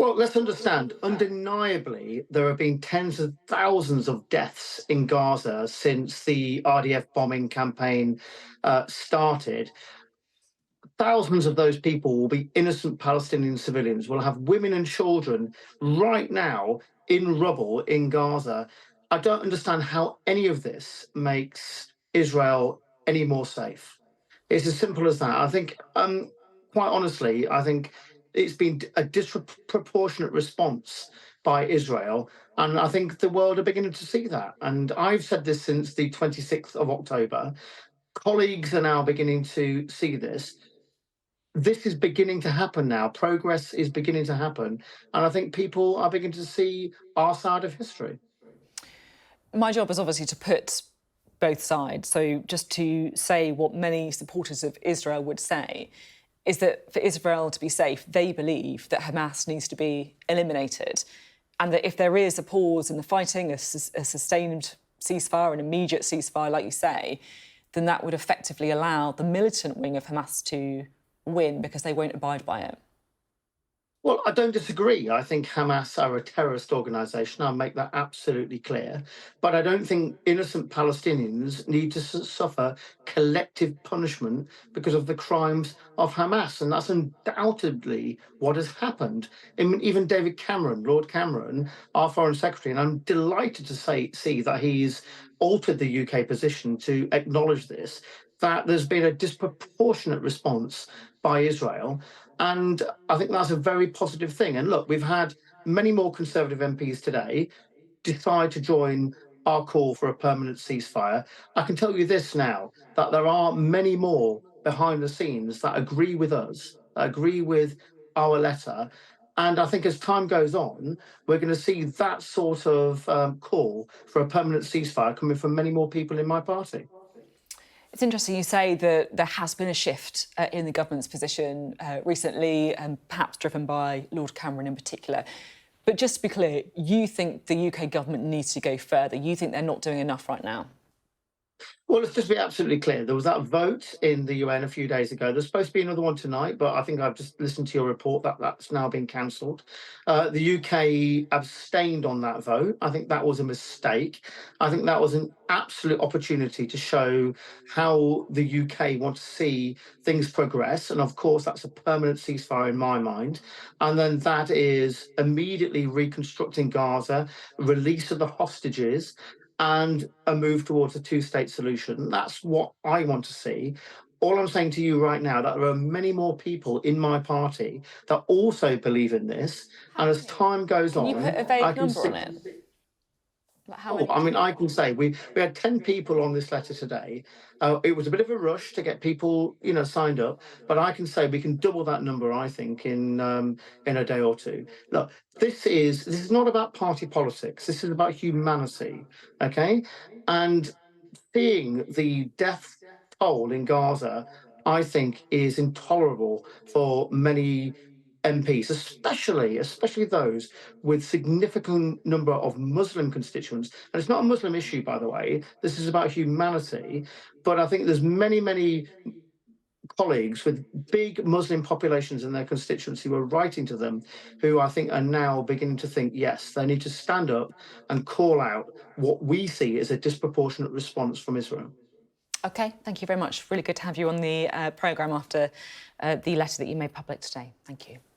Well, let's understand, undeniably, there have been tens of thousands of deaths in Gaza since the RDF bombing campaign started. Thousands of those people will be innocent Palestinian civilians. We'll have women and children right now in rubble in Gaza. I don't understand how any of this makes Israel any more safe. It's as simple as that. I think, quite honestly, I think it's been a disproportionate response by Israel. And I think the world are beginning to see that. And I've said this since the 26th of October. Colleagues are now beginning to see this. This is beginning to happen now. Progress is beginning to happen. And I think people are beginning to see our side of history. My job is obviously to put both sides. So just to say what many supporters of Israel would say is that for Israel to be safe, they believe that Hamas needs to be eliminated, and that if there is a pause in the fighting, a sustained ceasefire, an immediate ceasefire, like you say, then that would effectively allow the militant wing of Hamas to win because they won't abide by it. Well, I don't disagree. I think Hamas are a terrorist organisation. I'll make that absolutely clear. But I don't think innocent Palestinians need to suffer collective punishment because of the crimes of Hamas. And that's undoubtedly what has happened. I mean, even David Cameron, Lord Cameron, our Foreign Secretary, and I'm delighted to see that he's altered the UK position to acknowledge this, that there's been a disproportionate response by Israel. And I think that's a very positive thing. And look, we've had many more Conservative MPs today decide to join our call for a permanent ceasefire. I can tell you this now, that there are many more behind the scenes that agree with us, that agree with our letter. And I think as time goes on, we're going to see that sort of call for a permanent ceasefire coming from many more people in my party. It's interesting you say that there has been a shift in the government's position recently, and perhaps driven by Lord Cameron in particular. But just to be clear, you think the UK government needs to go further? You think they're not doing enough right now? Well, let's just be absolutely clear. There was that vote in the UN a few days ago. There's supposed to be another one tonight, but I think I've just listened to your report that that's now been cancelled. The UK abstained on that vote. I think that was a mistake. I think that was an absolute opportunity to show how the UK wants to see things progress. And of course, that's a permanent ceasefire in my mind. And then that is immediately reconstructing Gaza, release of the hostages, and a move towards a two-state solution. That's what I want to see. All I'm saying to you right now, that there are many more people in my party that also believe in this. And as time goes Can you on, put a I vague can number see. on it? Like how Oh, many I mean, I people? can say we had 10 people on this letter today. It was a bit of a rush to get people, signed up, but I can say we can double that number, I think, in a day or two. Look, this is not about party politics. This is about humanity, okay? And seeing the death toll in Gaza, I think, is intolerable for many MPs, especially those with significant number of Muslim constituents. And it's not a Muslim issue, by the way. This is about humanity. But I think there's many colleagues with big Muslim populations in their constituency who are writing to them, who I think are now beginning to think, yes, they need to stand up and call out what we see as a disproportionate response from Israel. OK, thank you very much. Really good to have you on the programme after the letter that you made public today. Thank you.